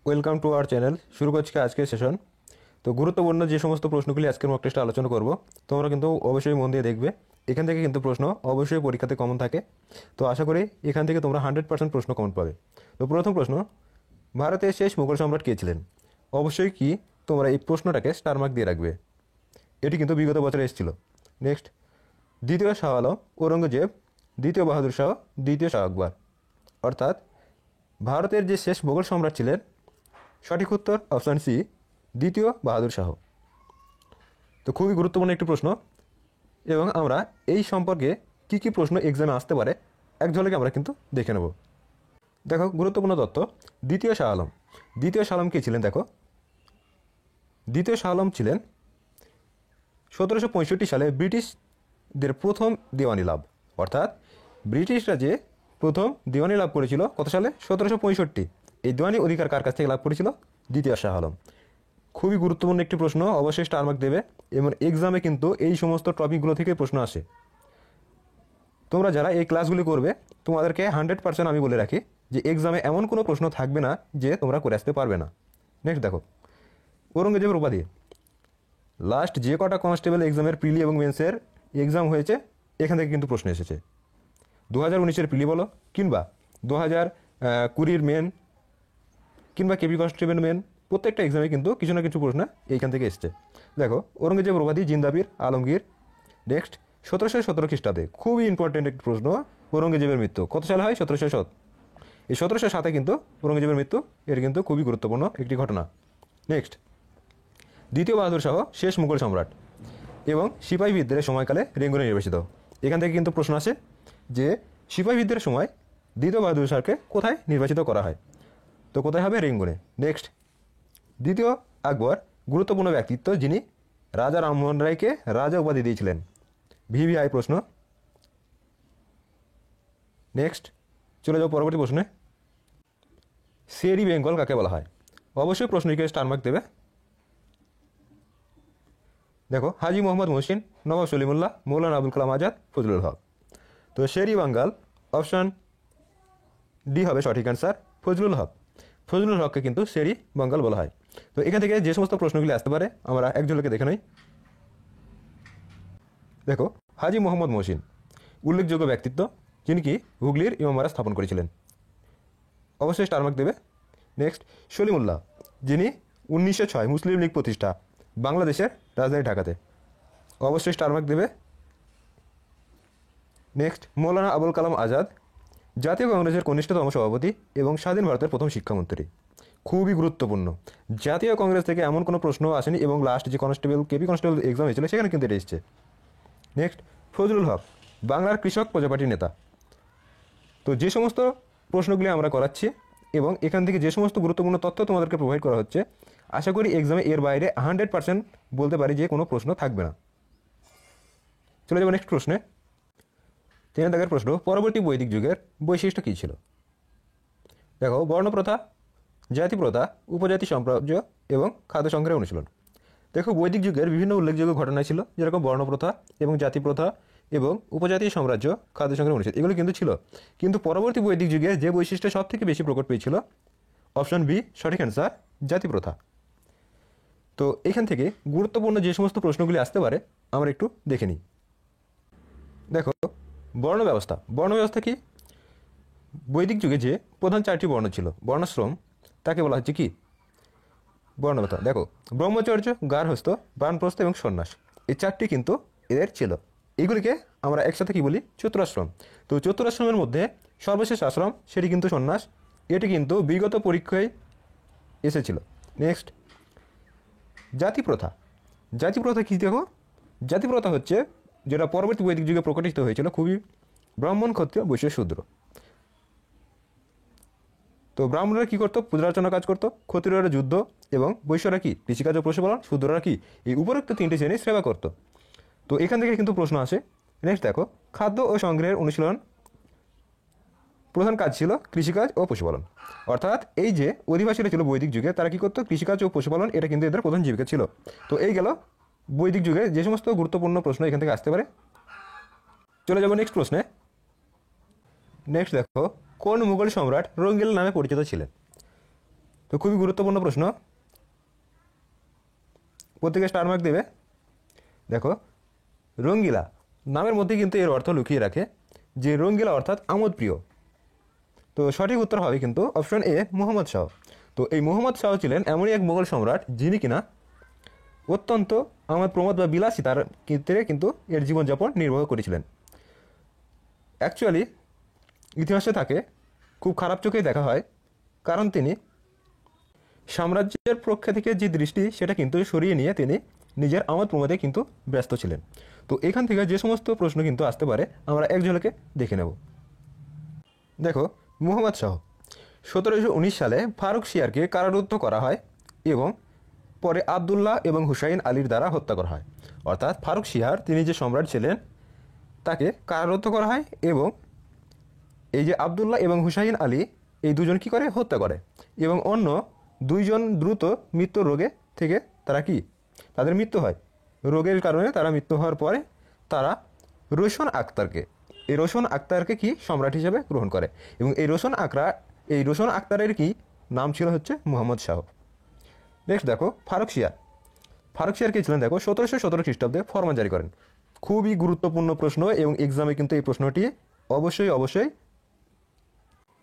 Welcome to our channel. শুরু করছি আজকের সেশন। তো গুরুত্বপূর্ণ যে সমস্ত প্রশ্নগুলি আজকের মক টেস্টে আলোচনা করব, তোমরা কিন্তু অবশ্যই মন দিয়ে দেখবে। এখান থেকে কিন্তু প্রশ্ন অবশ্যই পরীক্ষাতে কমন থাকে। তো আশা করি এখান থেকে তোমরা 100% প্রশ্ন কমন পাবে। তো প্রথম প্রশ্ন, ভারতের শেষ মুঘল সম্রাট কে ছিলেন? অবশ্যই কি তোমরা এই প্রশ্নটাকে স্টার মার্ক দিয়ে রাখবে, এটি কিন্তু বিগত বছরে এসেছিল। নেক্সট, দ্বিতীয় শাহ আলম, ঔরঙ্গজেব, দ্বিতীয় বাহাদুর শাহ, দ্বিতীয় শাহ আকবর। অর্থাৎ ভারতের যে শেষ মুঘল সম্রাট ছিলেন, সঠিক উত্তর অপশান সি, দ্বিতীয় বাহাদুর শাহ। তো খুবই গুরুত্বপূর্ণ একটি প্রশ্ন, এবং আমরা এই সম্পর্কে কি কি প্রশ্ন এক্সামে আসতে পারে এক ঝলকে আমরা কিন্তু দেখে নেব। দেখো, গুরুত্বপূর্ণ তথ্য, দ্বিতীয় শাহ আলম। দ্বিতীয় শাহ আলম কে ছিলেন? দেখো, দ্বিতীয় শাহ আলম ছিলেন 1765 সালে ব্রিটিশদের প্রথম দেওয়ানি লাভ। অর্থাৎ ব্রিটিশরা যে প্রথম দেওয়ানি লাভ করেছিল কত সালে? 1765। এই দেওয়ানি অধিকার কার কাছ থেকে লাভ করেছিল? দ্বিতীয় শাহ আলম। খুবই গুরুত্বপূর্ণ একটি প্রশ্ন, অবশ্যই স্টার মার্ক দেবে, এবং এক্সামে কিন্তু এই সমস্ত টপিকগুলো থেকে প্রশ্ন আসে। তোমরা যারা এই ক্লাসগুলি করবে, তোমাদেরকে 100% আমি বলে রাখি যে এক্সামে এমন কোনো প্রশ্ন থাকবে না যে তোমরা করে আসতে পারবে না। নেক্সট দেখো, ঔরঙ্গজেবের উপাধি। লাস্ট যে কটা কনস্টেবল এক্সামের প্রিলি এবং মেন্সের এক্সাম হয়েছে, এখান থেকে কিন্তু প্রশ্ন এসেছে। 2019-এর প্রিলি বলো, কিংবা 2020-এর মেন, কিংবা কেপি কনস্টেবল মেন, প্রত্যেকটা এক্সামে কিন্তু কিছু না কিছু প্রশ্ন এইখান থেকে এসছে। দেখো, ঔরঙ্গজেব উপাধি জিন্দাবির আলমগীর। নেক্সট, 1717 খ্রিস্টাব্দে, খুবই ইম্পর্টেন্ট একটি প্রশ্ন, ঔরঙ্গজেবের মৃত্যু কত সালে হয়? 1707। এই 1707-এ কিন্তু ঔরঙ্গজেবের মৃত্যু, এর কিন্তু খুবই গুরুত্বপূর্ণ একটি ঘটনা। নেক্সট, দ্বিতীয় বাহাদুর শাহ শেষ মুঘল সম্রাট এবং সিপাহী বিদ্রোহের সময়কালে রেঙ্গুনে নির্বাচিত। এখান থেকে কিন্তু প্রশ্ন আসে যে সিপাহী বিদ্রোহের সময় দ্বিতীয় বাহাদুর শাহকে কোথায় নির্বাচিত করা হয়? তো কোথায় হবে? রেঙ্গুনে। নেক্সট, দ্বিতীয় আকবর গুরুত্বপূর্ণ ব্যক্তিত্ব যিনি রাজা রামমোহন রায়কে রাজা উপাধি দিয়েছিলেন। ভিভিআই প্রশ্ন। নেক্সট, চলে যাও পরবর্তী প্রশ্নে। শের ই বেঙ্গল কাকে বলা হয়? অবশ্যই প্রশ্নটিকে স্টার মার্ক দেবে। দেখো, হাজি মোহাম্মদ মহসিন, নবাব সলিমুল্লাহ, মৌলানা আবুল কালাম আজাদ, ফজলুল হক। তো শের ই বেঙ্গল অপশান ডি হবে সঠিক অ্যান্সার, ফজলুল হক। ফজলুল হককে কিন্তু শের ই বেঙ্গল বলা হয়। তো এখান থেকে যে সমস্ত প্রশ্নগুলি আসতে পারে আমরা এক ঝলকে দেখে নিই। দেখো, হাজি মোহাম্মদ মহসিন উল্লেখযোগ্য ব্যক্তিত্ব যিনি কি হুগলির ইমামবাড়া স্থাপন করেছিলেন। অবশ্যই স্টার মার্ক দেবে। নেক্সট, সলিমুল্লাহ যিনি 1906 মুসলিম লীগ প্রতিষ্ঠা, বাংলাদেশের রাজধানী ঢাকাতে। অবশ্যই স্টার মার্ক দেবে। নেক্সট, মৌলানা আবুল কালাম আজাদ জাতীয় কংগ্রেসের কনিষ্ঠতম সভাপতি এবং স্বাধীন ভারতের প্রথম শিক্ষামন্ত্রী। খুবই গুরুত্বপূর্ণ, জাতীয় কংগ্রেস থেকে এমন কোনো প্রশ্ন আসেনি, এবং লাস্ট যে কনস্টেবল কেপি কনস্টেবল এক্সাম হয়েছিল সেখানে কিন্তু এটা এসেছে। নেক্সট, ফজলুল হক বাংলার কৃষক প্রজাপার্টির নেতা। তো যে সমস্ত প্রশ্নগুলি আমরা করাচ্ছি এবং এখান থেকে যে সমস্ত গুরুত্বপূর্ণ তথ্য তোমাদেরকে প্রোভাইড করা হচ্ছে, আশা করি এক্সামে এর বাইরে 100% বলতে পারি যে কোনো প্রশ্ন থাকবে না। চলে যাবো নেক্সট প্রশ্নে। 3 দাগের প্রশ্ন, পরবর্তী বৈদিক যুগের বৈশিষ্ট্য কী ছিল? দেখো, বর্ণপ্রথা, জাতিপ্রথা, উপজাতি সাম্রাজ্য এবং খাদ্য সংগ্রহের অনুশীলন। দেখো, বৈদিক যুগের বিভিন্ন উল্লেখযোগ্য ঘটনা ছিল, যেরকম বর্ণপ্রথা এবং জাতিপ্রথা এবং উপজাতি সাম্রাজ্য, খাদ্য সংগ্রহের অনুশীলন, এগুলো কিন্তু ছিল। কিন্তু পরবর্তী বৈদিক যুগে যে বৈশিষ্ট্য সব থেকে বেশি প্রকট পেয়েছিল, অপশন বি সঠিক অ্যান্সার, জাতিপ্রথা। তো এখান থেকে গুরুত্বপূর্ণ যে সমস্ত প্রশ্নগুলি আসতে পারে আমরা একটু দেখে নিই। দেখো, বর্ণ ব্যবস্থা। বর্ণ ব্যবস্থা কি? বৈদিক যুগে যে প্রধান 4টি বর্ণ ছিল, বর্ণাশ্রম, তাকে বলা হচ্ছে কি? বর্ণপ্রথা। দেখো, ব্রহ্মচর্য, গার্হস্থ্য, বানপ্রস্থ এবং সন্ন্যাস, এই 4টি কিন্তু এদের ছিল। এইগুলিকে আমরা একসাথে কি বলি? চতুরাশ্রম। তো চতুরাশ্রমের মধ্যে সর্বশেষ আশ্রম, সেটি কিন্তু সন্ন্যাস। এটি কিন্তু বিগত পরীক্ষায় এসেছিল। নেক্সট, জাতিপ্রথা। জাতিপ্রথা কী? দেখো, জাতিপ্রথা হচ্ছে যেটা পরবর্তী বৈদিক যুগে প্রকটিত হয়েছিল, খুবই ব্রাহ্মণ, ক্ষত্রিয়, বৈশ্য, শূদ্র। তো ব্রাহ্মণরা কী করতো? পূজা অর্চনা কাজ করতো, ক্ষত্রিয়রা যুদ্ধ, এবং বৈশ্যরা কি? কৃষিকাজ ও পশুপালন, শূদ্ররা কি? এই উপরোক্ত 3টি শ্রেণী সেবা করতো। তো এখান থেকে কিন্তু প্রশ্ন আসে। নেক্সট দেখো, খাদ্য ও সংগ্রহের অনুশীলন, প্রধান কাজ ছিল কৃষিকাজ ও পশুপালন। অর্থাৎ এই যে অধিবাসীরা ছিল বৈদিক যুগে, তারা কী করতো? কৃষিকাজ ও পশুপালন, এটা কিন্তু এদের প্রধান জীবিকা ছিল। তো এই গেল বৈদিক যুগে যে সমস্ত গুরুত্বপূর্ণ প্রশ্ন এখান থেকে আসতে পারে। চলে যাব নেক্সট প্রশ্নে। নেক্সট দেখো, কোন মুঘল সম্রাট রঙ্গিল নামে পরিচিত ছিলেন? তো তো খুবই গুরুত্বপূর্ণ প্রশ্ন, প্রত্যেকে স্টার মার্ক দেবে। দেখো, রঙ্গিলা নামের মধ্যে কিন্তু এর অর্থ লুকিয়ে রাখে যে রঙ্গিলা অর্থাৎ আমোদ প্রিয়। তো সঠিক উত্তর হবে কিন্তু অপশন এ, মুহাম্মদ শাহ। তো এই মুহাম্মদ শাহ ছিলেন এমনই এক মোগল সম্রাট যিনি কিনা অত্যন্ত আমোদ প্রমোদ বা বিলাসিতার ক্ষেত্রে কিন্তু এর জীবনযাপন নির্বাহ করেছিলেন। অ্যাকচুয়ালি ইতিহাসে তাকে খুব খারাপ চোখেই দেখা হয়, কারণ তিনি সাম্রাজ্যের পক্ষ থেকে যে দৃষ্টি সেটা কিন্তু সরিয়ে নিয়ে তিনি নিজের আমোদ প্রমোদে কিন্তু ব্যস্ত ছিলেন। তো এখান থেকে যে সমস্ত প্রশ্ন কিন্তু আসতে পারে আমরা এক ঝলকে দেখে নেব। দেখো, মুহাম্মদ শাহ 1719 সালে ফারুক শিয়ারকে কারারুদ্ধ করা হয় এবং পরে আবদুল্লাহ এবং হুসাইন আলীর দ্বারা হত্যা করা হয়। অর্থাৎ ফারুক শিয়ার তিনি যে সম্রাট ছিলেন তাকে কারারুদ্ধ করা হয় এবং এই যে আবদুল্লাহ এবং হুসাইন আলী এই দুজন কি করে, হত্যা করে। এবং অন্য দুইজন দ্রুত মৃত্যুর রোগে থেকে তারা কি, তাদের মৃত্যু হয়। রোগের কারণে তারা মৃত্যু হওয়ার পরে তারা রোশন আক্তারকে কি সম্রাট হিসেবে গ্রহণ করে এবং এই রোশন আক্তারের কি নাম ছিল হচ্ছে মুহাম্মদ শাহ। নেক্সট দেখো, ফারুক শিয়ার কে ছিলেন, দেখো 1717 খ্রিস্টাব্দে ফরমান জারি করেন। খুবই গুরুত্বপূর্ণ প্রশ্ন এবং এক্সামে কিন্তু এই প্রশ্নটি অবশ্যই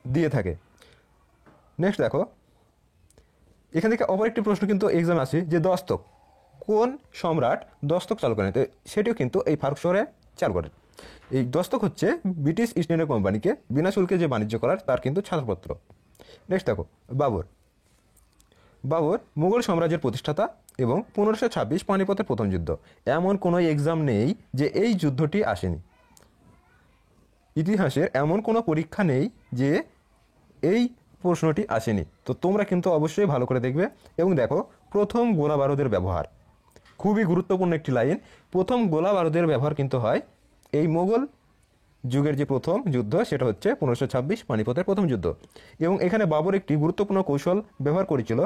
দিয়ে থাকে। নেক্সট দেখো, এখান থেকে অপর একটি প্রশ্ন কিন্তু এক্সাম আছে যে দস্তক, কোন সম্রাট দস্তক চালু করেন? তো সেটিও কিন্তু এই ফারুক শহরে চালু করেন। এই দস্তক হচ্ছে ব্রিটিশ ইস্ট ইন্ডিয়া কোম্পানিকে বিনা শুল্কে যে বাণিজ্য করার তার কিন্তু ছাড়পত্র। নেক্সট দেখো, বাবর মুঘল সাম্রাজ্যের প্রতিষ্ঠাতা এবং 1526 পানিপথের প্রথম যুদ্ধ। এমন কোনো এক্সাম নেই যে এই যুদ্ধটি আসেনি, ইতিহাসের এমন কোনো পরীক্ষা নেই যে এই প্রশ্নটি আসেনি। তো তোমরা কিন্তু অবশ্যই ভালো করে দেখবে এবং দেখো, প্রথম গোলা বারুদের ব্যবহার, খুবই গুরুত্বপূর্ণ একটি লাইন। প্রথম গোলা বারুদের ব্যবহার কিন্তু হয় এই মোগল যুগের যে প্রথম যুদ্ধ সেটা হচ্ছে 1526 পানিপথের প্রথম যুদ্ধ। এবং এখানে বাবর একটি গুরুত্বপূর্ণ কৌশল ব্যবহার করেছিল,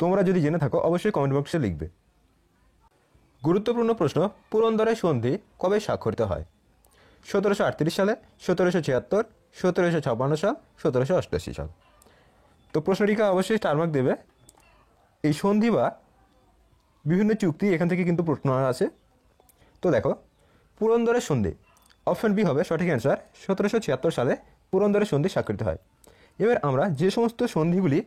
তোমরা যদি জেনে থাকো অবশ্যই কমেন্ট বক্সে লিখবে। গুরুত্বপূর্ণ প্রশ্ন, পুরন্দরের সন্ধি কবে স্বাক্ষরিত হয়? 1738 সালে, 1776, 1756 সাল, 1788 সাল। তো প্রশ্নটিকে অবশ্যই স্টার মার্ক দেবে। এই সন্ধি বা বিভিন্ন চুক্তি এখান থেকে কিন্তু প্রশ্ন আছে। তো দেখো, পুরন্দরের সন্ধি, অপশন বি হবে সঠিক অ্যান্সার। 1776 সালে পুরন্দরের সন্ধি স্বাক্ষরিত হয়। এবার আমরা যে সমস্ত সন্ধিগুলি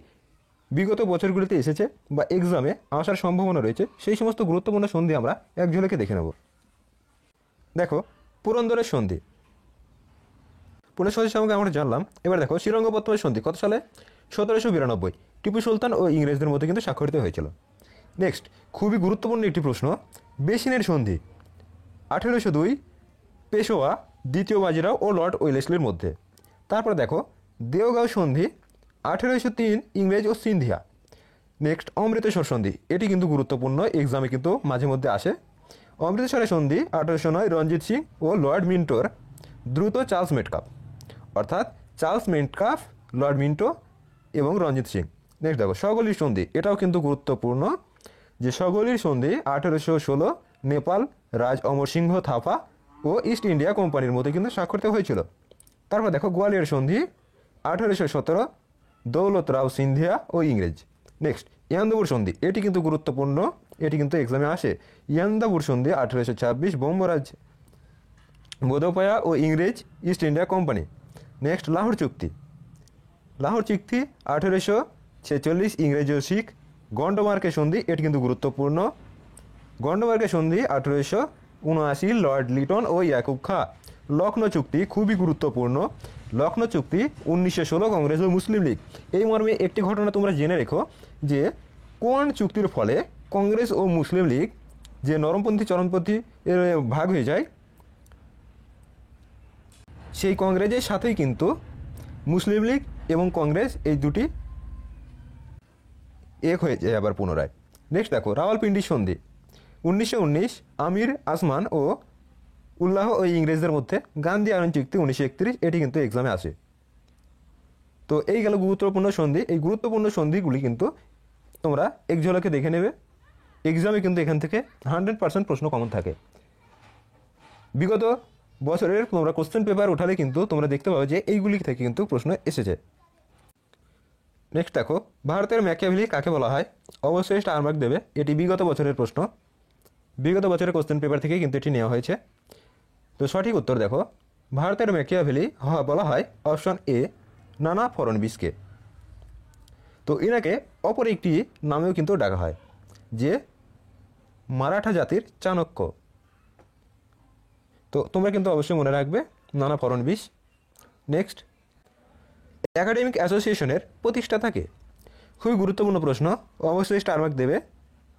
বিগত বছরগুলিতে এসেছে বা এক্সামে আসার সম্ভাবনা রয়েছে সেই সমস্ত গুরুত্বপূর্ণ সন্ধি আমরা এক ঝলকে দেখে নেব। দেখো, পুরন্দরের সন্ধি 1500 সালে আমরা জানলাম। এবার দেখো, শ্রীরঙ্গপত্তমের সন্ধি কত সালে? 1792, টিপু সুলতান ও ইংরেজদের মধ্যে কিন্তু স্বাক্ষরিত হয়েছিল। নেক্সট, খুবই গুরুত্বপূর্ণ একটি প্রশ্ন, বেসিনের সন্ধি 1802, পেশোয়া, দ্বিতীয় বাজিরাও ও লর্ড ওয়েলেসলির মধ্যে। তারপরে দেখো, দেওগাঁও সন্ধি 1803, ইংরেজ ও সিন্ধিয়া। নেক্সট, অমৃতসর সন্ধি, এটি কিন্তু গুরুত্বপূর্ণ, এক্সামে কিন্তু মাঝে মধ্যে আসে। অমৃতসরের সন্ধি 1809, রঞ্জিত সিং ও লর্ড মিন্টোর দ্রুত চার্লস মেটকাফ। অর্থাৎ চার্লস মেটকাফ, লর্ড মিন্টো এবং রঞ্জিত সিং। নেক্সট দেখো, সগলির সন্ধি, এটাও কিন্তু গুরুত্বপূর্ণ যে সগলির সন্ধি 1816, নেপাল, রাজ অমর সিংহ থাপা ও ইস্ট ইন্ডিয়া কোম্পানির মধ্যে কিন্তু স্বাক্ষরিত হয়েছিল। তারপর দেখো, গোয়ালিয়র সন্ধি 1817, দৌলত রাও সিন্ধিয়া ও ইংরেজ। নেক্সট, ইয়ান্দাবুর সন্ধি, এটি কিন্তু গুরুত্বপূর্ণ, এটি কিন্তু এক্সামে আসে। ইয়ান্দাবুর সন্ধি 1826, বোম্বরাজ বোধপায়া ও ইংরেজ east India company. Next, Lahore চুক্তি 1846, ইংরেজ ও শিখ। গন্ডমার্কের সন্ধি, এটি কিন্তু গুরুত্বপূর্ণ, গন্ডমার্কের সন্ধি 1879, লর্ড লিটন ও ইয়াকুব খা। লখনৌ চুক্তি খুবই গুরুত্বপূর্ণ, লখনৌ চুক্তি 1916, কংগ্রেস ও মুসলিম লীগ। এই মর্মে একটি ঘটনা তোমরা জেনে রেখো যে কোন চুক্তির ফলে কংগ্রেস ও মুসলিম লীগ যে নরমপন্থী চরমপন্থী এর ভাগ হয়ে যায়, সেই কংগ্রেসের সাথেই কিন্তু মুসলিম লীগ এবং কংগ্রেস এই দুটি এক হয়ে যায় আবার পুনরায়। নেক্সট দেখো, রাওয়ালপিন্ডি সন্ধি 1919, আমির আসমান ও উল্লাহ ও ইংরেজদের মধ্যে। গান্ধী আয়রন চুক্তি 1931, এটি কিন্তু এক্সামে আসে। তো এই গেল গুরুত্বপূর্ণ সন্ধি। এই গুরুত্বপূর্ণ সন্ধিগুলি কিন্তু তোমরা এক ঝলকে দেখে নেবে, এক্সামে কিন্তু এখান থেকে 100% প্রশ্ন কমন থাকে। বিগত বছরের তোমরা কোশ্চেন পেপার উঠালে কিন্তু তোমরা দেখতে পাবে যে এইগুলি থেকে কিন্তু প্রশ্ন এসেছে। নেক্সট দেখো, ভারতের ম্যাকিয়াভেলি কাকে বলা হয়? অবশ্যই স্টার মার্ক দেবে, এটি বিগত বছরের প্রশ্ন, বিগত বছরের কোশ্চেন পেপার থেকে কিন্তু এটি নেওয়া হয়েছে। তো সঠিক উত্তর দেখো, ভারতের ম্যাকিয়াভেলি বলা হয় অপশন এ নানা ফড়নবিসকে। তো এনাকে অপর একটি নামেও কিন্তু ডাকা হয়, যে মারাঠা জাতির চাণক্য। তো তোমরা কিন্তু অবশ্যই মনে রাখবে নানা ফড়নবিস। নেক্সট, একাডেমিক অ্যাসোসিয়েশনের প্রতিষ্ঠাতাকে? খুবই গুরুত্বপূর্ণ প্রশ্ন, অবশ্যই স্টার মার্ক দেবে,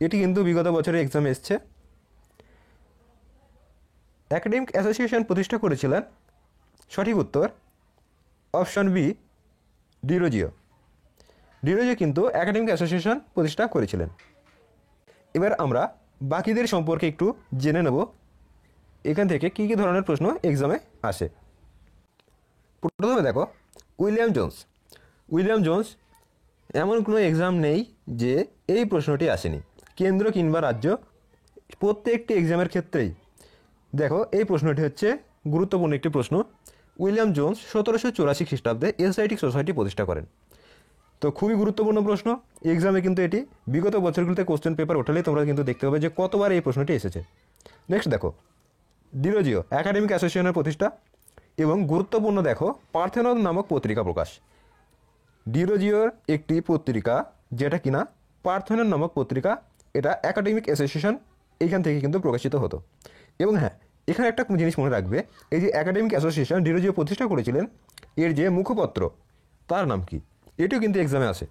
এটি কিন্তু বিগত বছরের এক্সামে এসছে। একাডেমিক অ্যাসোসিয়েশন প্রতিষ্ঠা করেছিলেন, সঠিক উত্তর অপশন বি ডিরোজিও। ডিরোজিও কিন্তু একাডেমিক অ্যাসোসিয়েশন প্রতিষ্ঠা করেছিলেন। এবার আমরা বাকিদের সম্পর্কে একটু জেনে নেব, এখান থেকে কী কী ধরনের প্রশ্ন এক্সামে আসে। প্রথমে দেখো, উইলিয়াম জোন্স। উইলিয়াম জোন্স এমন কোনো এক্সাম নেই যে এই প্রশ্নটি আসেনি, কেন্দ্র কিংবা রাজ্য প্রত্যেকটি এক্সামের ক্ষেত্রেই দেখো এই প্রশ্নটি হচ্ছে গুরুত্বপূর্ণ একটি প্রশ্ন। উইলিয়াম জোন্স 1784 খ্রিস্টাব্দে এসআইটিক সোসাইটি প্রতিষ্ঠা করেন। তো খুবই গুরুত্বপূর্ণ প্রশ্ন, এক্সামে কিন্তু এটি বিগত বছরগুলোতে কোশ্চেন পেপার ওঠালেই তোমরা কিন্তু দেখতে পাবে যে কতবার এই প্রশ্নটি এসেছে। নেক্সট দেখো, ডিরোজিও একাডেমিক অ্যাসোসিয়েশনের প্রতিষ্ঠা এবং গুরুত্বপূর্ণ দেখো পার্থেনন নামক পত্রিকা প্রকাশ। ডিরোজিওর একটি পত্রিকা যেটা কিনা পার্থেনন নামক পত্রিকা, এটা একাডেমিক অ্যাসোসিয়েশন এইখান থেকে কিন্তু প্রকাশিত হতো। এবং হ্যাঁ, এখানে একটা জিনিস মনে রাখবে, এই যে একাডেমিক অ্যাসোসিয়েশন ডিরোজিও প্রতিষ্ঠা করেছিলেন, এর যে মুখপত্র তার নাম কি? এটিও কিন্তু এক্সামে আসে,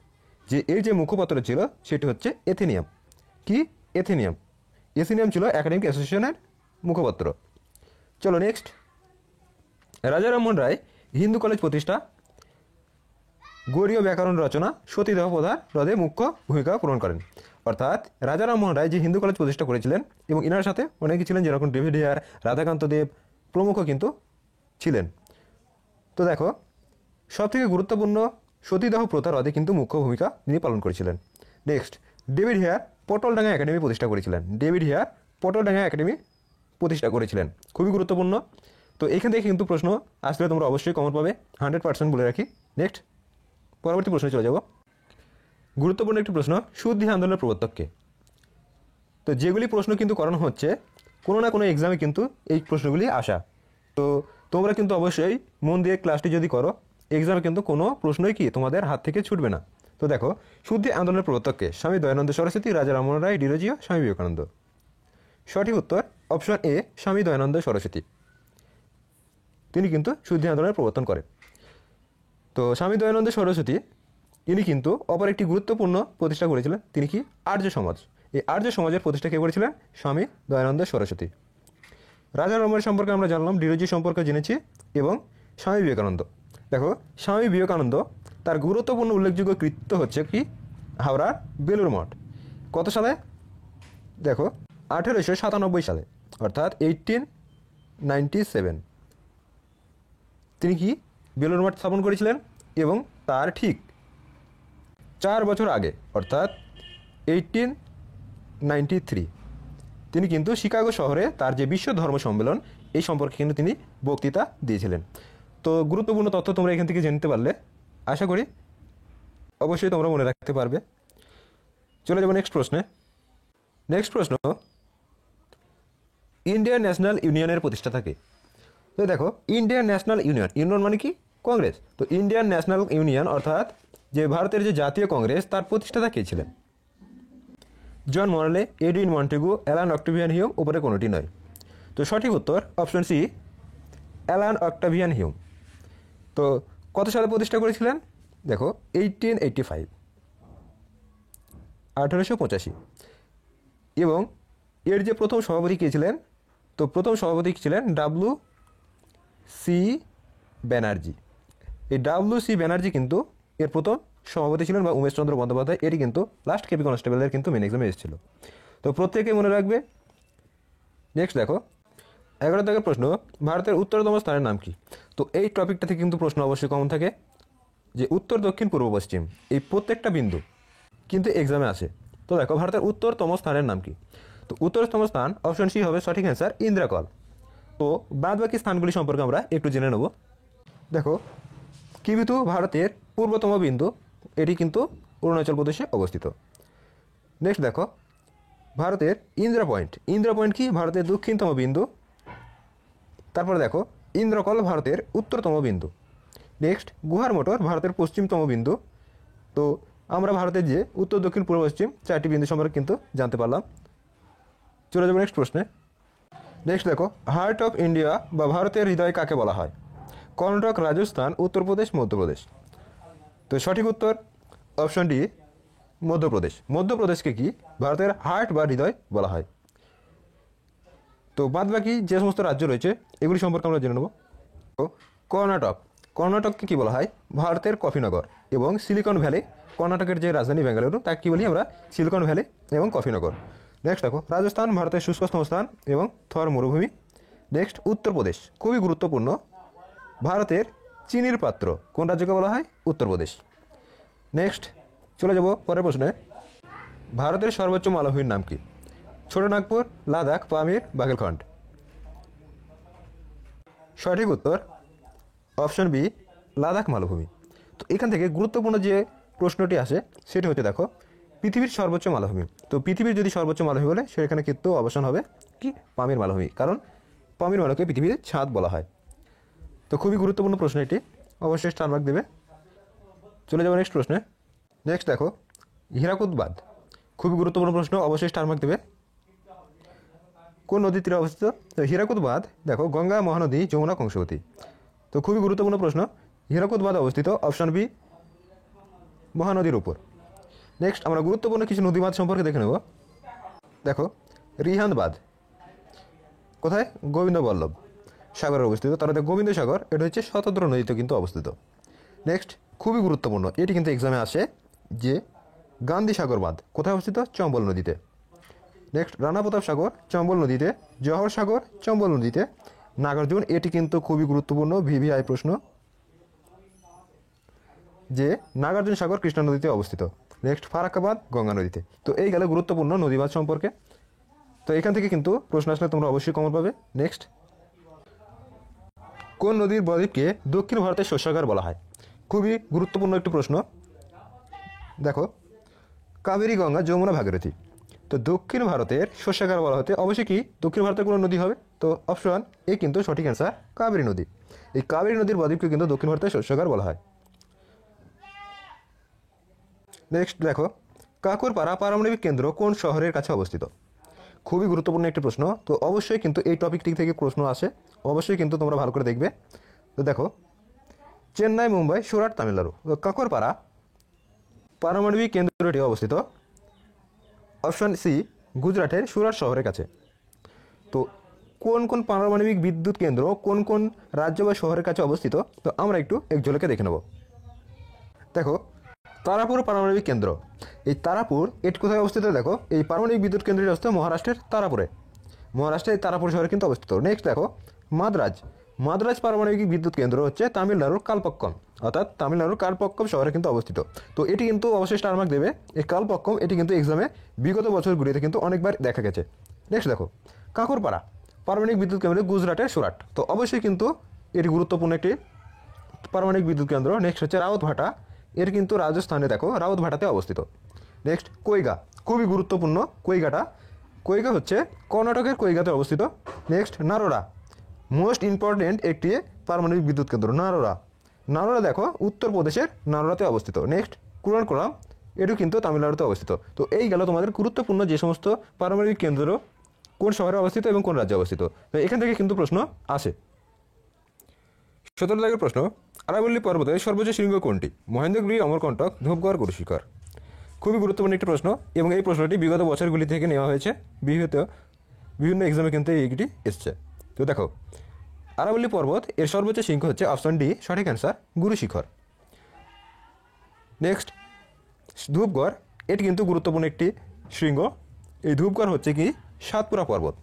যে এর যে মুখপত্র ছিল সেটি হচ্ছে এথেনিয়াম। কি? এথেনিয়াম। এথেনিয়াম ছিল একাডেমিক অ্যাসোসিয়েশনের মুখপত্র। চলো নেক্সট, রাজা রামমোহন রায় হিন্দু কলেজ প্রতিষ্ঠা, গৌড়ীয় ব্যাকরণ রচনা, সতীদাহ প্রথা রোধে মুখ্য ভূমিকা পালন করেন। অর্থাৎ রাজা রামমোহন রায় যে হিন্দু কলেজ প্রতিষ্ঠা করেছিলেন এবং ইনার সাথে অনেকে ছিলেন, যেরকম ডেভিড হেয়ার, রাধাকান্ত দেব প্রমুখ কিন্তু ছিলেন। তো দেখো, সবথেকে গুরুত্বপূর্ণ সতীদাহ প্রথা রোধে কিন্তু মুখ্য ভূমিকা তিনি পালন করেছিলেন। Next, David Hare Patoldanga academy প্রতিষ্ঠা করেছিলেন। ডেভিড হেয়ার পটলডাঙ্গা একাডেমি প্রতিষ্ঠা করেছিলেন, খুবই গুরুত্বপূর্ণ। তো এখান থেকে কিন্তু প্রশ্ন আসলে তোমরা অবশ্যই কমন পাবে, 100% বলে রাখি। নেক্সট, পরবর্তী প্রশ্নে চলে যাব। গুরুত্বপূর্ণ একটি প্রশ্ন, শুদ্ধি আন্দোলনের প্রবর্তককে? তো যেগুলি প্রশ্ন কিন্তু করানো হচ্ছে, কোনো না কোনো এক্সামে কিন্তু এই প্রশ্নগুলি আসা। তো তোমরা কিন্তু অবশ্যই মন দিয়ে ক্লাসটি যদি করো, এক্সামে কিন্তু কোনো প্রশ্নই কি তোমাদের হাত থেকে ছুটবে না। তো দেখো, শুদ্ধি আন্দোলনের প্রবর্তককে? স্বামী দয়ানন্দ সরস্বতী, রাজা রামমোহন রায়, ডিরোজিও, স্বামী বিবেকানন্দ। সঠিক উত্তর অপশন এ স্বামী দয়ানন্দ সরস্বতী, তিনি কিন্তু শুদ্ধি আন্দোলনের প্রবর্তন করেন। তো স্বামী দয়ানন্দ সরস্বতী ইনি কিন্তু অপর একটি গুরুত্বপূর্ণ প্রতিষ্ঠা করেছিলেন, তিনি কি? আর্য সমাজ। এই আর্য সমাজের প্রতিষ্ঠা কে করেছিলেন? স্বামী দয়ানন্দ সরস্বতী। রাজা রামমোহন সম্পর্কে আমরা জানলাম, ডিরোজি সম্পর্কে জেনেছি, এবং স্বামী বিবেকানন্দ। দেখো, স্বামী বিবেকানন্দ তার গুরুত্বপূর্ণ উল্লেখযোগ্য কৃতিত্ব হচ্ছে কি? হাওড়ার বেলুড় মঠ। কত সালে? দেখো, 1897 সালে, অর্থাৎ 1897 তিনি কি বেলুড় মঠ স্থাপন করেছিলেন। এবং তার ঠিক 4 বছর আগে, অর্থাৎ 1893 তিনি কিন্তু শিকাগো শহরে তার যে বিশ্ব ধর্ম সম্মেলন, এই সম্পর্কে কিন্তু তিনি বক্তৃতা দিয়েছিলেন। তো গুরুত্বপূর্ণ তথ্য তোমরা এখান থেকে জানতে পারলে, আশা করি অবশ্যই তোমরা মনে রাখতে পারবে। চলে যাব নেক্সট প্রশ্নে। নেক্সট প্রশ্ন, ইন্ডিয়ান ন্যাশনাল ইউনিয়নের প্রতিষ্ঠাতাকে? তো দেখো, ইন্ডিয়ান ন্যাশনাল ইউনিয়ন, ইউনিয়ন মানে কি? কংগ্রেস। তো ইন্ডিয়ান ন্যাশনাল ইউনিয়ন অর্থাৎ যে ভারতের যে জাতীয় কংগ্রেস, তার প্রতিষ্ঠাতা কে ছিলেন? John Morley, Edwin Montagu, Allan Octavian Hume, উপরে কোনোটি নয়। তো সঠিক উত্তর option C Allan Octavian Hume. তো কত সালে প্রতিষ্ঠা করেছিলেন? দেখো, 1885, 1885। এবং এর যে প্রথম সভাপতি কে ছিলেন? তো প্রথম সভাপতি ছিলেন WC ব্যানার্জি। এই WC ব্যানার্জি কিন্তু এর প্রথম সভাপতি ছিলেন, বা উমেশচন্দ্র বন্দ্যোপাধ্যায়, এটি কিন্তু লাস্ট কেপি কনস্টেবলের কিন্তু মেন এক্সামে এসেছিল। তো প্রত্যেকে মনে রাখবে। নেক্সট দেখো, 11 দাগের প্রশ্ন, ভারতের উত্তরতম স্থানের নাম কি? তো এই টপিকটা থেকে কিন্তু প্রশ্ন অবশ্যই কমন থাকে, যে উত্তর, দক্ষিণ, পূর্ব, পশ্চিম, এই প্রত্যেকটা বিন্দু কিন্তু এক্সামে আসে। তো দেখো, ভারতের উত্তরতম স্থানের নাম কি? তো উত্তরতম স্থান অপশন সি হবে সঠিক অ্যান্সার, ইন্দ্রাকল। তো বাদ বাকি স্থানগুলি সম্পর্কে আমরা একটু জেনে নেব। দেখো, কিবিথু ভারতের পূর্বতম বিন্দু, এটি কিন্তু অরুণাচল প্রদেশে অবস্থিত। নেক্সট দেখো ভারতের ইন্দিরা পয়েন্ট কি? ভারতের দক্ষিণতম বিন্দু। তারপরে দেখো ইন্দ্রকল ভারতের উত্তরতম বিন্দু। নেক্সট গুহার মোটর ভারতের পশ্চিমতম বিন্দু। তো আমরা ভারতের যে উত্তর, দক্ষিণ, পূর্ব, পশ্চিম 4টি বিন্দু সম্পর্কে কিন্তু জানতে পারলাম। চলে যাবো নেক্সট প্রশ্নে। নেক্সট দেখো হার্ট অফ ইন্ডিয়া বা ভারতের হৃদয় কাকে বলা হয়? কর্ণাটক, রাজস্থান, উত্তরপ্রদেশ, মধ্যপ্রদেশ। তো সঠিক উত্তর অপশন ডি, মধ্যপ্রদেশ। মধ্যপ্রদেশকে কি ভারতের হার্ট বা হৃদয় বলা হয়। তো বাদ বাকি যে সমস্ত রাজ্য রয়েছে এগুলি সম্পর্কে আমরা জেনে নেব। তো কর্ণাটককে কী বলা হয়? ভারতের কফিনগর এবং সিলিকন ভ্যালি। কর্ণাটকের যে রাজধানী বেঙ্গালুরু তাকে কী বলি আমরা? সিলিকন ভ্যালি এবং কফিনগর। নেক্সট দেখো রাজস্থান ভারতের শুষ্ক স্থান এবং থর মরুভূমি। নেক্সট উত্তরপ্রদেশ, খুবই গুরুত্বপূর্ণ, ভারতের চিনির পাত্র। কোন রাজ্যকে বলা হয়? উত্তরপ্রদেশ। নেক্সট চলে যাব পরের প্রশ্নে। ভারতের সর্বোচ্চ মালভূমির নাম কি? ছোটনাগপুর, লাদাখ, পামির, বাঘেলখন্ড। সঠিক উত্তর অপশন বি, লাদাখ মালভূমি। তো এখান থেকে গুরুত্বপূর্ণ যে প্রশ্নটি আসে সেটি হচ্ছে দেখো পৃথিবীর সর্বোচ্চ মালভূমি। তো পৃথিবীর যদি সর্বোচ্চ মালভূমি বলে সেখানে কিন্তু অবসান হবে কি? পামির মালভূমি, কারণ পামির মালভূমিকে পৃথিবীর ছাদ বলা হয়। তো খুবই গুরুত্বপূর্ণ প্রশ্ন এটি, অবশ্যই স্টার মার্ক দেবে। চলে যাবো নেক্সট প্রশ্নে। নেক্সট দেখো হীরাকুদ বাঁধ, খুবই গুরুত্বপূর্ণ প্রশ্ন, অবশ্যই স্টার মার্ক দেবে। কোন নদীর তীরে অবস্থিত? তো হীরাকুদ বাঁধ দেখো গঙ্গা, মহানদী, যমুনা, কংসবতী। তো খুবই গুরুত্বপূর্ণ প্রশ্ন, হীরাকুদ বাঁধ অবস্থিত অপশন বি, মহানদীর উপর। নেক্সট আমরা গুরুত্বপূর্ণ কিছু নদী বাঁধ সম্পর্কে দেখে নেব। দেখো রিহান্দ বাঁধ কোথায়? গোবিন্দ বল্লভ সাগরে অবস্থিত। তারপরে গোবিন্দ সাগর, এটা হচ্ছে শতদ্র নদীতে কিন্তু অবস্থিত। নেক্সট খুবই গুরুত্বপূর্ণ, এটি কিন্তু এক্সামে আসে, যে গান্ধী সাগর বাঁধ কোথায় অবস্থিত? চম্বল নদীতে। নেক্সট রানা প্রতাপ সাগর চম্বল নদীতে, জওহর সাগর চম্বল নদীতে, নাগার্জুন, এটি কিন্তু খুবই গুরুত্বপূর্ণ ভিভিআই প্রশ্ন, যে নাগার্জুন সাগর কৃষ্ণা নদীতে অবস্থিত। নেক্সট ফারাক্কাবাদ গঙ্গা নদীতে। তো এই গেল গুরুত্বপূর্ণ নদীবাদ সম্পর্কে। তো এখান থেকে কিন্তু প্রশ্ন আসলে তোমরা অবশ্যই কমন পাবে। নেক্সট কোন নদীর বদ্বীপকে দক্ষিণ ভারতের শস্যাগার বলা হয়? খুবই গুরুত্বপূর্ণ একটি প্রশ্ন। দেখো কাবেরী, গঙ্গা, যমুনা, ভাগীরথী। তো দক্ষিণ ভারতের শস্যাগার বলা হতে অবশ্যই কি দক্ষিণ ভারতের কোনো নদী হবে? তো অপশন এ কিন্তু সঠিক অ্যান্সার, কাবেরী নদী। এই কাবেরী নদীর বদ্বীপকে কিন্তু দক্ষিণ ভারতের শস্যাগার বলা হয়। নেক্সট দেখো কাকুরপাড়া পারমাণবিক কেন্দ্র কোন শহরের কাছে অবস্থিত? খুবই গুরুত্বপূর্ণ একটি প্রশ্ন। তো অবশ্যই কিন্তু এই টপিকটি থেকে প্রশ্ন আসে, অবশ্যই কিন্তু তোমরা ভালো করে দেখবে। তো দেখো চেন্নাই, মুম্বাই, সুরাট, তামিলনাড়ু। তো কাকুরপাড়া পারমাণবিক কেন্দ্রটি অবস্থিত অপশন সি, গুজরাটের সুরাট শহরের কাছে। তো কোন কোন পারমাণবিক বিদ্যুৎ কেন্দ্র কোন কোন রাজ্য বা শহরের কাছে অবস্থিত? তো আমরা একটু এক ঝলকে দেখে নেব। দেখো তারাপুর পারমাণবিক কেন্দ্র, এই তারাপুর এটি কোথায় অবস্থিত? দেখো এই পারমাণবিক বিদ্যুৎ কেন্দ্রটি অবস্থিত মহারাষ্ট্রের তারাপুরে। মহারাষ্ট্রের তারাপুর শহরে কিন্তু অবস্থিত। নেক্সট দেখো মাদ্রাজ পারমাণবিক বিদ্যুৎ কেন্দ্র হচ্ছে তামিলনাড়ুর কালপক্কম, অর্থাৎ তামিলনাড়ুর কালপক্কম শহরে কিন্তু অবস্থিত। তো এটি কিন্তু অবশ্যই স্টার মার্ক দেবে। এই কালপক্কম এটি কিন্তু এক্সামে বিগত বছরগুলিতে কিন্তু অনেকবার দেখা গেছে। নেক্সট দেখো কাকুরপাড়া পারমাণবিক বিদ্যুৎ কেন্দ্র গুজরাটের সুরাট। তো অবশ্যই কিন্তু এটি গুরুত্বপূর্ণ একটি পারমাণবিক বিদ্যুৎ কেন্দ্র। নেক্সট হচ্ছে রাওতভাটা, এর কিন্তু রাজস্থানে দেখো রাওতভাটাতে অবস্থিত। নেক্সট কৈগা, খুবই গুরুত্বপূর্ণ কৈগা হচ্ছে কর্ণাটকের কৈগাতে অবস্থিত। নেক্সট নারোরা, মোস্ট ইম্পর্টেন্ট একটি পারমাণবিক বিদ্যুৎ কেন্দ্র নারোরা দেখো উত্তরপ্রদেশের নারোরাতে অবস্থিত। নেক্সট কুরানকোরাম, এটিও কিন্তু তামিলনাড়ুতে অবস্থিত। তো এই গেল তোমাদের গুরুত্বপূর্ণ যে সমস্ত পারমাণবিক কেন্দ্র কোন শহরে অবস্থিত এবং কোন রাজ্যে অবস্থিত। তো এখান থেকে কিন্তু প্রশ্ন আসে। 17 দাগের প্রশ্ন, আরাবল্লী পর্বতের সর্বোচ্চ শৃঙ্গ কোনটি? মহেন্দ্রগিরি, অমরকণ্টক, ধূপগড়, গুরুশিখর। খুবই গুরুত্বপূর্ণ একটি প্রশ্ন এবং এই প্রশ্নটি বিগত বছরগুলি থেকে নেওয়া হয়েছে, বিভিন্ন এক্সামে কিন্তু এইটি এসছে। তো দেখো আরাবল্লী পর্বত এর সর্বোচ্চ শৃঙ্গ হচ্ছে অপশন ডি, সঠিক অ্যান্সার গুরুশিখর। নেক্সট ধূপগড়, এটি কিন্তু গুরুত্বপূর্ণ একটি শৃঙ্গ। এই ধূপগড় হচ্ছে কি সাতপুরা পর্বত,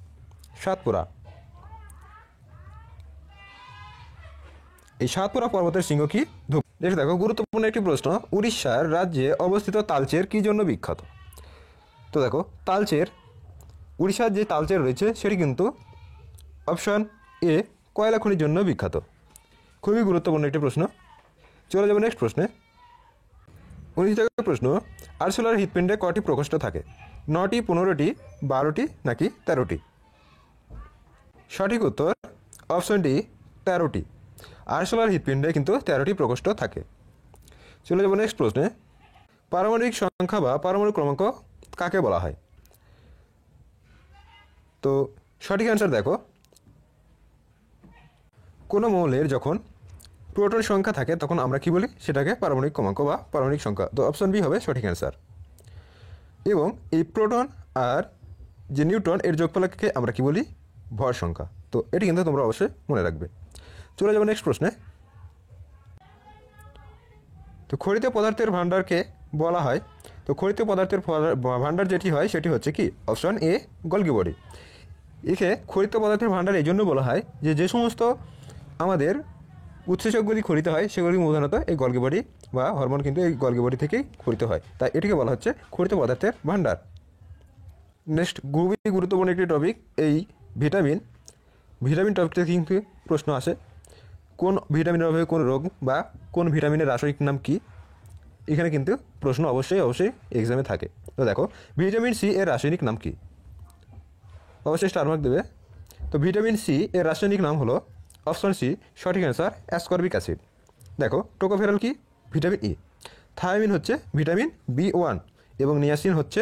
এই সাতপুরা পর্বতের শৃঙ্গ কি? ধূপ। দেখো গুরুত্বপূর্ণ একটি প্রশ্ন, উড়িষ্যার রাজ্যে অবস্থিত তালচের কি জন্য বিখ্যাত? তো দেখো উড়িষ্যার যে তালচের রয়েছে সেটি কিন্তু অপশন এ, কয়লা খনির জন্য বিখ্যাত। খুবই গুরুত্বপূর্ণ একটি প্রশ্ন। চলে যাবো নেক্সট প্রশ্নে। 19 টাকার প্রশ্ন, আরসোলার হৃৎপিণ্ডে কটি প্রকোষ্ঠ থাকে? 9টি, 15টি, 12টি নাকি 13টি? সঠিক উত্তর অপশন ডি 13টি। আরসোলার হৃৎপিণ্ডে কিন্তু 13টি প্রকোষ্ঠ থাকে। চলে যাব নেক্সট প্রশ্নে, পারমাণবিক সংখ্যা বা পারমাণবিক ক্রমাঙ্ক কাকে বলা হয়? তো সঠিক অ্যান্সার দেখো, কোনো মৌলের যখন প্রোটন সংখ্যা থাকে তখন আমরা কি বলি? সেটাকে পারমাণবিক ক্রমাঙ্ক বা পারমাণবিক সংখ্যা। তো অপশন বি হবে সঠিক অ্যান্সার। এবং এই প্রোটন আর যে নিউট্রন এর যোগফলকে আমরা কি বলি? ভর সংখ্যা। তো এটি কিন্তু তোমরা অবশ্যই মনে রাখবে। চলে যাবো নেক্সট প্রশ্নে। তো খড়িত পদার্থের ভাণ্ডারকে বলা হয়, তো খড়িত পদার্থের ভাণ্ডার যেটি হয় সেটি হচ্ছে কি? Option A Golgi body. একে খড়িত পদার্থের ভাণ্ডার এই জন্য বলা হয় যে সমস্ত আমাদের উৎসেচকগুলি খড়িত হয় সেগুলি প্রধানত এই গলগি বডি বা হরমোন কিন্তু এই গলগি বডি থেকেই খড়িত হয়, তাই এটিকে বলা হচ্ছে খড়িত পদার্থের ভাণ্ডার। নেক্সট খুবই গুরুত্বপূর্ণ একটি টপিক এই ভিটামিন টপিক থেকে কিন্তু প্রশ্ন আসে। কোন ভিটামিনের অভাবে কোন রোগ বা কোন ভিটামিনের রাসায়নিক নাম কি? এখানে কিন্তু প্রশ্ন অবশ্যই এক্সামে থাকে। তো দেখো, ভিটামিন সি এর রাসায়নিক নাম কি? অবশ্যই স্টার মার্ক দেবে। তো ভিটামিন সি এর রাসায়নিক নাম হলো অপশন সি সঠিক অ্যান্সার অ্যাসকর্বিক অ্যাসিড। দেখো, টোকোফেরল কি? Vitamin E. থায়ামিন হচ্ছে ভিটামিন B1 এবং নিয়াসিন হচ্ছে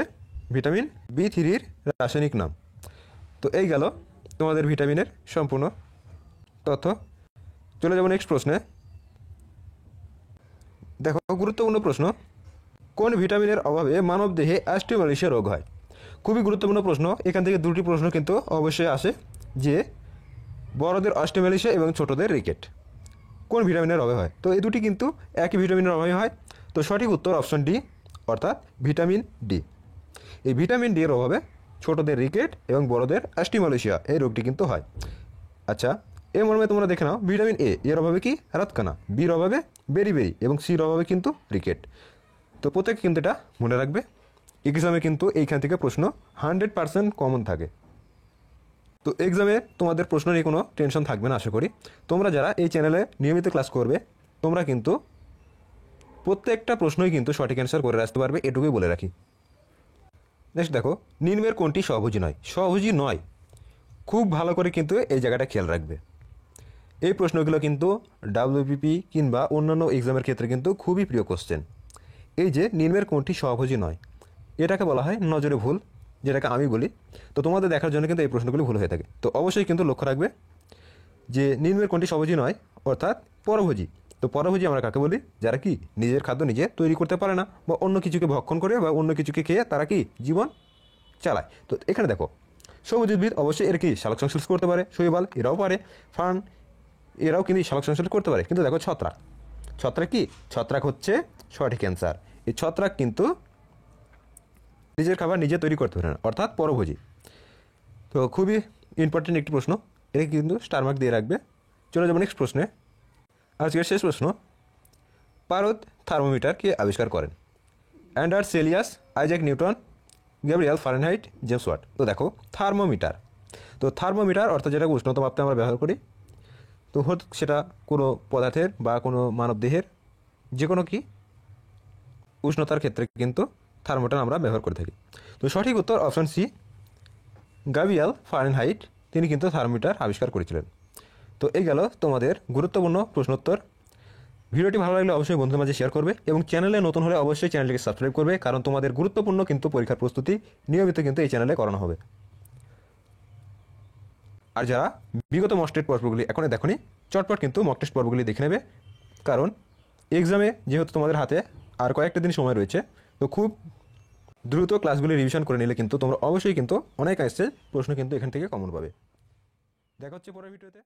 ভিটামিন B3-র রাসায়নিক নাম। তো এই গেল তোমাদের ভিটামিনের সম্পূর্ণ তথ্য। চলে যাব নেক্সট প্রশ্নে। দেখো, গুরুত্বপূর্ণ প্রশ্ন, কোন ভিটামিনের অভাবে মানবদেহে অস্টিওমালাইসিয়া রোগ হয়? খুবই গুরুত্বপূর্ণ প্রশ্ন। এখান থেকে দুটি প্রশ্ন কিন্তু অবশ্যই আসে, যে বড়দের অস্টিওমালাইসিয়া এবং ছোটদের রিকেট কোন ভিটামিনের অভাবে হয়? তো এই দুটি কিন্তু একই ভিটামিনের অভাবে হয়। তো সঠিক উত্তর অপশন ডি, অর্থাৎ ভিটামিন ডি। এই ভিটামিন ডি এর অভাবে ছোটদের রিকেট এবং বড়দের অস্টিওমালাইসিয়া এই রোগটি কিন্তু হয়। আচ্ছা, এর মর্মে তোমরা দেখে নাও, ভিটামিন এ এর অভাবে কি? রাতকানা, বির অভাবে বেরিবেরি এবং সির অভাবে কিন্তু রিকেট। তো প্রত্যেকে কিন্তু এটা মনে রাখবে। এক্সামে কিন্তু এইখান থেকে প্রশ্ন 100% কমন থাকে। তো এক্সামে তোমাদের প্রশ্ন নিয়ে কোনো টেনশন থাকবে না আশা করি। তোমরা যারা এই চ্যানেলে নিয়মিত ক্লাস করবে তোমরা কিন্তু প্রত্যেকটা প্রশ্নই কিন্তু সঠিক অ্যান্সার করে আসতে পারবে, এটুকুই বলে রাখি। নেক্সট দেখো, নিম্নের কোনটি সহভুজি নয়? সহভুজি নয়, খুব ভালো করে কিন্তু এই জায়গাটা খেয়াল রাখবে। এই প্রশ্নগুলো কিন্তু ডাব্লিউবিপি কিংবা অন্যান্য এক্সামের ক্ষেত্রে কিন্তু খুবই প্রিয় কোশ্চেন। এই যে নিম্নের কোনটি সহভুজি নয়, এটাকে বলা হয় নজরে ভুল, যেটাকে আমি বলি। তো তোমাদের দেখার জন্য কিন্তু এই প্রশ্নগুলি ভুল হয়ে থাকে। তো অবশ্যই কিন্তু লক্ষ্য রাখবে যে নিম্নের কোনটি সহভোজী নয়, অর্থাৎ পরভোজী। তো পরভোজী আমরা কাকে বলি? যারা কি নিজের খাদ্য নিজে তৈরি করতে পারে না বা অন্য কিছুকে ভক্ষণ করে বা অন্য কিছুকে খেয়ে তারা কি জীবন চালায়। তো এখানে দেখো, সবুজ উদ্ভিদ অবশ্যই এর কি সালোক সংশ্লেষ করতে পারে, শৈবাল এরাও পারে, ফার্ন এরাও কিন্তু সালোক সংশ্লেষ করতে পারে। কিন্তু দেখো, ছত্রাক কি? ছত্রাক হচ্ছে সঠিক অ্যান্সার। এই ছত্রাক কিন্তু নিজের খাবার নিজে তৈরি করতে পারে না, অর্থাৎ পরভোজী। তো খুবই ইম্পর্টেন্ট একটি প্রশ্ন, এটা কিন্তু স্টার মার্ক দিয়ে রাখবে। চলে যাবো নেক্সট প্রশ্নে। আজকের শেষ প্রশ্ন, পারদ থার্মোমিটার কে আবিষ্কার করেন? Anders Celsius, Isaac Newton, Gabriel Fahrenheit, James Watt. তো দেখো, থার্মোমিটার অর্থাৎ যেটা উষ্ণতা মাপতে আমরা ব্যবহার করি, তো সেটা কোনো পদার্থের বা কোনো মানবদেহের যে কোনো কি উষ্ণতার ক্ষেত্রে কিন্তু থার্মোমিটার আমরা ব্যবহার করে থাকি। তো সঠিক উত্তর অপশন সি, গ্যাব্রিয়েল ফারেনহাইট, তিনি কিন্তু থার্মোমিটার আবিষ্কার করেছিলেন। তো এই গেল তোমাদের গুরুত্বপূর্ণ প্রশ্নোত্তর। ভিডিওটি ভালো লাগলে অবশ্যই বন্ধুদের মাঝে শেয়ার করবে এবং চ্যানেলে নতুন হলে অবশ্যই চ্যানেলটিকে সাবস্ক্রাইব করবে, কারণ তোমাদের গুরুত্বপূর্ণ কিন্তু পরীক্ষার প্রস্তুতি নিয়মিত কিন্তু এই চ্যানেলে করানো হবে। আর যারা বিগত মক টেস্ট পর্বগুলি এখনও দেখোনি, চটপট কিন্তু মক টেস্ট পর্বগুলি দেখে নেবে, কারণ এক্সামে যেহেতু তোমাদের হাতে আর কয়েকটা দিন সময় রয়েছে, তো খুব দ্রুত ক্লাসগুলি রিভিশন করে নিলে কিন্তু তোমরা অবশ্যই কিন্তু অনেক আসছে প্রশ্ন কিন্তু এখান থেকে কমন পাবে। দেখা হচ্ছে পরের ভিডিওতে।